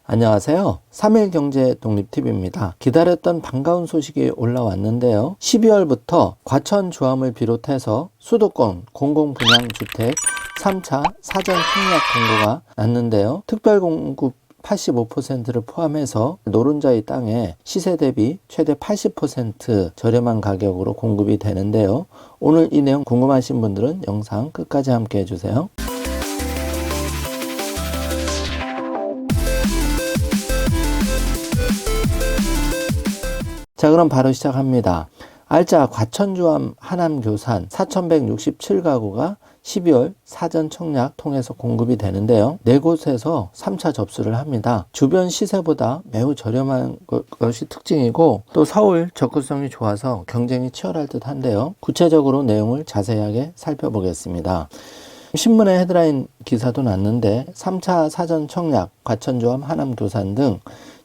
안녕하세요. 3일 경제 독립TV입니다. 기다렸던 반가운 소식이 올라왔는데요. 12월부터 과천 주암을 비롯해서 수도권 공공분양주택 3차 사전 청약 공고가 났는데요. 특별공급 85%를 포함해서 노른자의 땅에 시세 대비 최대 80% 저렴한 가격으로 공급이 되는데요. 오늘 이 내용 궁금하신 분들은 영상 끝까지 함께 해주세요. 자, 그럼 바로 시작합니다. 알짜 과천주암 하남교산 4167가구가 12월 사전 청약 통해서 공급이 되는데요. 4곳에서 3차 접수를 합니다. 주변 시세보다 매우 저렴한 것이 특징이고 또 서울 접근성이 좋아서 경쟁이 치열할 듯 한데요. 구체적으로 내용을 자세하게 살펴보겠습니다. 신문에 헤드라인 기사도 났는데 3차 사전 청약 과천주암 하남교산 등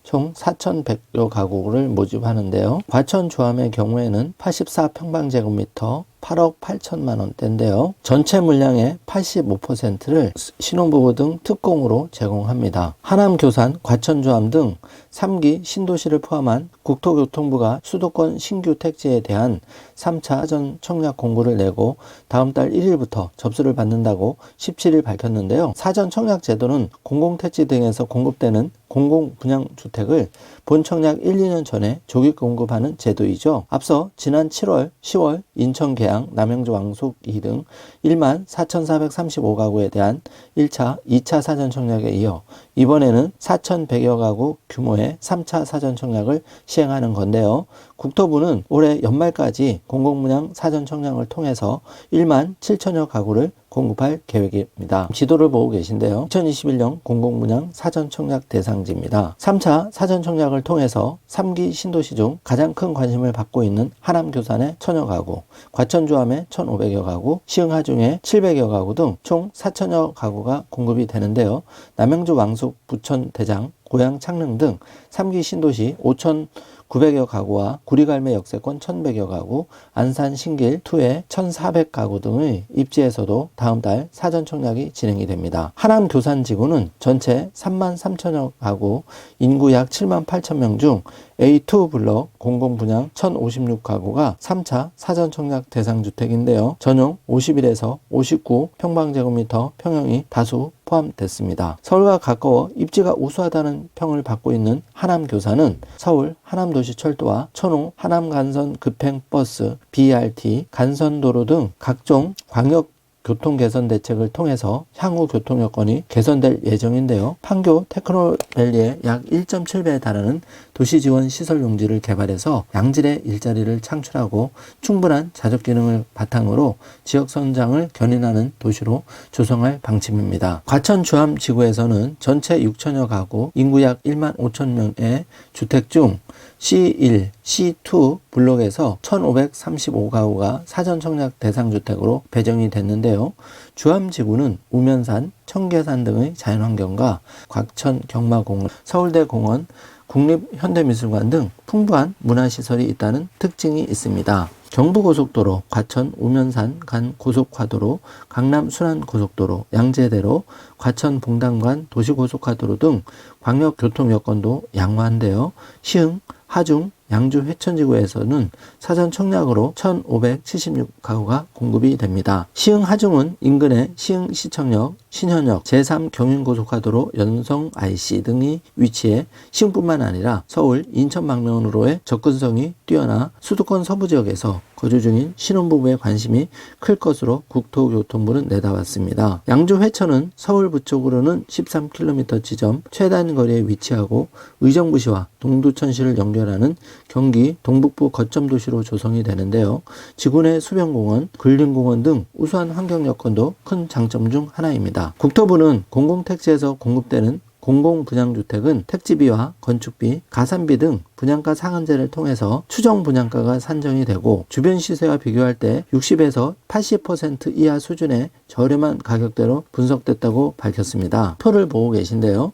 총 4,100여 가구를 모집하는데요. 과천주암의 경우에는 84평방제곱미터 8억 8천만 원대인데요. 전체 물량의 85%를 신혼부부 등 특공으로 제공합니다. 하남교산, 과천주암 등 3기 신도시를 포함한 국토교통부가 수도권 신규 택지에 대한 3차 사전 청약 공고를 내고 다음 달 1일부터 접수를 받는다고 17일 밝혔는데요. 사전 청약 제도는 공공택지 등에서 공급되는 공공분양주택을 본 청약 1, 2년 전에 조기 공급하는 제도이죠. 앞서 지난 7월, 10월 인천 계양, 남양주 왕숙2 등 1만 4,435가구에 대한 1차, 2차 사전 청약에 이어 이번에는 4,100여 가구 규모의 3차 사전 청약을 시행하는 건데요. 국토부는 올해 연말까지 공공분양 사전 청약을 통해서 1만 7천여 가구를 공급할 계획입니다. 지도를 보고 계신데요. 2021년 공공분양 사전 청약 대상지입니다. 3차 사전 청약을 통해서 3기 신도시 중 가장 큰 관심을 받고 있는 하남교산의 1,000여 가구, 과천주암의 1,500여 가구, 시흥하중의 700여 가구 등 총 4천여 가구가 공급이 되는데요. 남양주 왕숙, 부천 대장, 고양 창릉 등 3기 신도시 5,900여 가구와 구리갈매 역세권 1,100여 가구, 안산 신길 2의 1,400가구 등의 입지에서도 다음 달 사전 청약이 진행이 됩니다. 하남 교산지구는 전체 3만 3천여 가구, 인구 약 7만 8천 명 중 A2 블록 공공분양 1,056가구가 3차 사전 청약 대상 주택인데요. 전용 51에서 59 평방제곱미터 평형이 다수 포함됐습니다. 서울과 가까워 입지가 우수하다는 평을 받고 있는 하남교산은 서울 하남도시철도와 천호 하남간선 급행버스, BRT, 간선도로 등 각종 광역 교통 개선 대책을 통해서 향후 교통 여건이 개선될 예정인데요. 판교 테크노밸리에 약 1.7배에 달하는 도시지원 시설 용지를 개발해서 양질의 일자리를 창출하고 충분한 자족 기능을 바탕으로 지역 성장을 견인하는 도시로 조성할 방침입니다. 과천 주암 지구에서는 전체 6천여 가구, 인구 약 1만 5천 명의 주택 중 C1, C2 블록에서 1,535가구가 사전 청약 대상 주택으로 배정이 됐는데요. 주암지구는 우면산, 청계산 등의 자연환경과 과천 경마공원, 서울대공원, 국립현대미술관 등 풍부한 문화시설이 있다는 특징이 있습니다. 경부고속도로, 과천 우면산 간 고속화도로, 강남 순환고속도로, 양재대로, 과천 봉담관 도시고속화도로 등 광역교통 여건도 양호한데요. 시흥, 하중, 양주 회천지구에서는 사전 청약으로 1,576가구가 공급이 됩니다. 시흥 하중은 인근의 시흥시청역, 신현역, 제3경인고속화도로 연성 IC 등이 위치해 시흥뿐만 아니라 서울, 인천 방면으로의 접근성이 뛰어나 수도권 서부 지역에서 거주 중인 신혼부부의 관심이 클 것으로 국토교통부는 내다봤습니다. 양주 회천은 서울 부쪽으로는 13km 지점 최단 거리에 위치하고 의정부시와 동두천시를 연결하는 경기 동북부 거점 도시로 조성이 되는데요. 지구 내 수변공원, 근린공원 등 우수한 환경 여건도 큰 장점 중 하나입니다. 국토부는 공공택지에서 공급되는 공공분양주택은 택지비와 건축비, 가산비 등 분양가 상한제를 통해서 추정 분양가가 산정이 되고 주변 시세와 비교할 때 60에서 80% 이하 수준의 저렴한 가격대로 분석됐다고 밝혔습니다. 표를 보고 계신데요.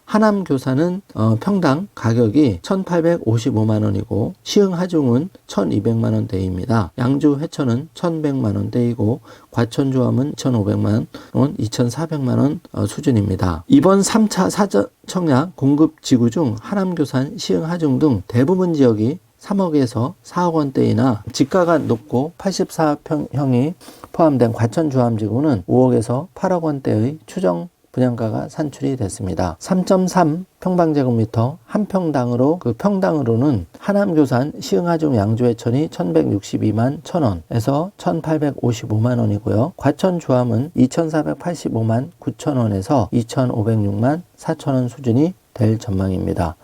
하남교사는 평당 가격이 1,855만원이고 시흥하중은 1,200만원대입니다. 양주 회천은 1,100만원대이고 과천주암은 2,500만원, 2,400만원 수준입니다. 이번 3차 사전 청약 공급 지구 중 하남교산, 시흥하중 등 대부분 지역이 3억에서 4억 원대이나 지가가 높고 84평형이 포함된 과천주암지구는 5억에서 8억 원대의 추정 분양가가 산출이 됐습니다. 3.3 평방제곱미터 한 평당으로 평당으로는 하남교산, 시흥하중, 양주회천이 1,162만 1,000원에서 1,855만 원이고요. 과천주암은 2,485만 9천 원에서 2,506만 4천 원 수준이 될 전망입니다.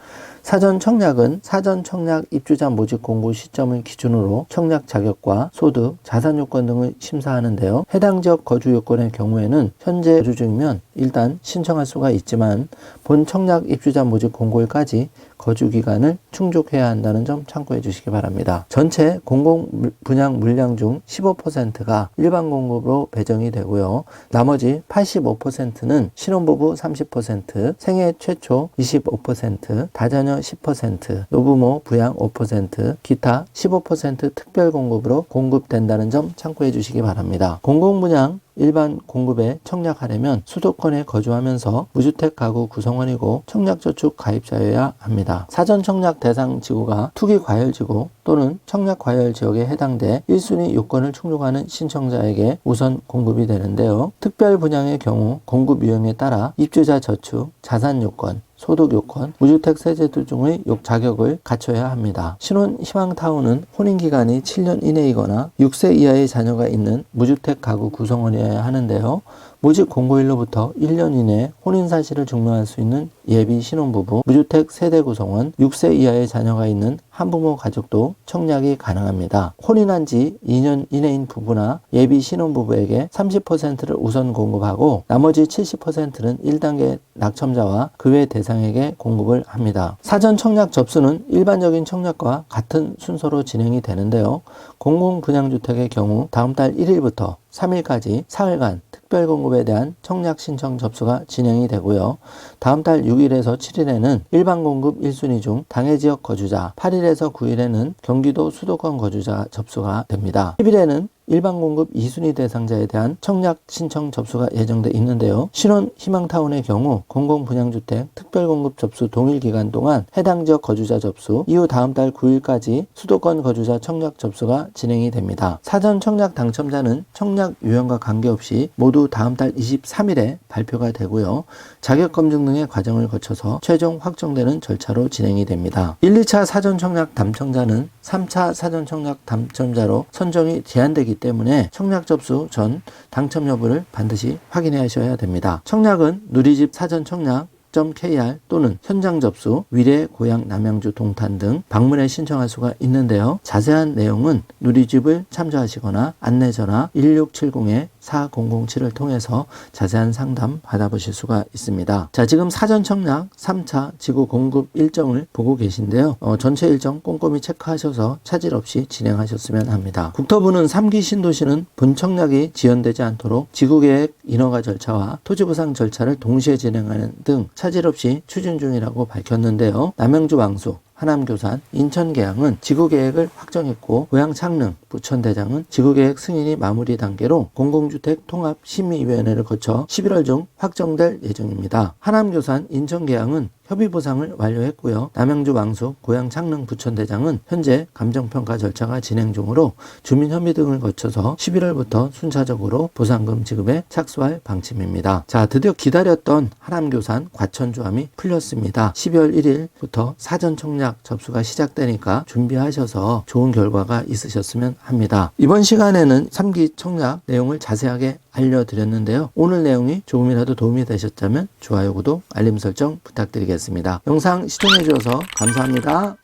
사전 청약은 사전 청약 입주자 모집 공고 시점을 기준으로 청약 자격과 소득, 자산 요건 등을 심사하는데요. 해당 지역 거주 요건의 경우에는 현재 거주 중이면 일단 신청할 수가 있지만 본 청약 입주자 모집 공고일까지 거주 기간을 충족해야 한다는 점 참고해 주시기 바랍니다. 전체 공공 분양 물량 중 15%가 일반 공급으로 배정이 되고요. 나머지 85%는 신혼부부 30%, 생애 최초 25%, 다자녀 10%, 노부모 부양 5%, 기타 15% 특별 공급으로 공급된다는 점 참고해 주시기 바랍니다. 공공분양 일반 공급에 청약하려면 수도권에 거주하면서 무주택 가구 구성원이고 청약저축 가입자여야 합니다. 사전 청약 대상 지구가 투기과열지구 또는 청약과열 지역에 해당돼 1순위 요건을 충족하는 신청자에게 우선 공급이 되는데요. 특별 분양의 경우 공급 유형에 따라 입주자 저축, 자산 요건, 소득 요건, 무주택 세제도 중의 자격을 갖춰야 합니다. 신혼 희망타운은 혼인기간이 7년 이내이거나 6세 이하의 자녀가 있는 무주택 가구 구성원이어야 하는데요. 모집 공고일로부터 1년 이내 혼인 사실을 증명할 수 있는 예비 신혼부부, 무주택 세대 구성원, 6세 이하의 자녀가 있는 한부모 가족도 청약이 가능합니다. 혼인한 지 2년 이내인 부부나 예비 신혼부부에게 30%를 우선 공급하고 나머지 70%는 1단계 낙첨자와 그 외 대상에게 공급을 합니다. 사전 청약 접수는 일반적인 청약과 같은 순서로 진행이 되는데요. 공공분양주택의 경우 다음 달 1일부터 3일까지 사흘간 특별공급에 대한 청약 신청 접수가 진행이 되고요. 다음 달 6일에서 7일에는 일반 공급 1순위 중 당해 지역 거주자, 8일에서 9일에는 경기도 수도권 거주자 접수가 됩니다. 10일에는 일반 공급 2순위 대상자에 대한 청약 신청 접수가 예정돼 있는데요. 신혼 희망타운의 경우 공공분양주택 특별공급 접수 동일 기간 동안 해당 지역 거주자 접수, 이후 다음 달 9일까지 수도권 거주자 청약 접수가 진행이 됩니다. 사전 청약 당첨자는 청약 유형과 관계없이 모두 다음 달 23일에 발표가 되고요. 자격검증 등의 과정을 거쳐서 최종 확정되는 절차로 진행이 됩니다. 1, 2차 사전 청약 당첨자는 3차 사전 청약 당첨자로 선정이 제한되기 때문에 청약 접수 전 당첨 여부를 반드시 확인해 하셔야 됩니다. 청약은 누리집 사전 청약 kr 또는 현장 접수, 위례, 고향, 남양주, 동탄 등 방문해 신청할 수가 있는데요. 자세한 내용은 누리집을 참조하시거나 안내전화 1670-4007을 통해서 자세한 상담 받아보실 수가 있습니다. 자, 지금 사전 청약 3차 지구 공급 일정을 보고 계신데요. 전체 일정 꼼꼼히 체크하셔서 차질 없이 진행하셨으면 합니다. 국토부는 3기 신도시는 본 청약이 지연되지 않도록 지구계획 인허가 절차와 토지보상 절차를 동시에 진행하는 등 차질 없이 추진 중이라고 밝혔는데요. 남양주 왕숙, 하남교산, 인천계양은 지구계획을 확정했고 고양 창릉, 부천대장은 지구계획 승인이 마무리 단계로 공공주택 통합심의위원회를 거쳐 11월 중 확정될 예정입니다. 하남교산, 인천계양은 협의 보상을 완료했고요. 남양주 왕숙, 고양 창릉, 부천대장은 현재 감정평가 절차가 진행 중으로 주민협의 등을 거쳐서 11월부터 순차적으로 보상금 지급에 착수할 방침입니다. 자, 드디어 기다렸던 하남교산, 과천주암이 풀렸습니다. 12월 1일부터 사전 청약 접수가 시작되니까 준비하셔서 좋은 결과가 있으셨으면 합니다. 이번 시간에는 3기 청약 내용을 자세하게 알려드렸는데요. 오늘 내용이 조금이라도 도움이 되셨다면 좋아요, 구독, 알림 설정 부탁드리겠습니다. 영상 시청해 주셔서 감사합니다.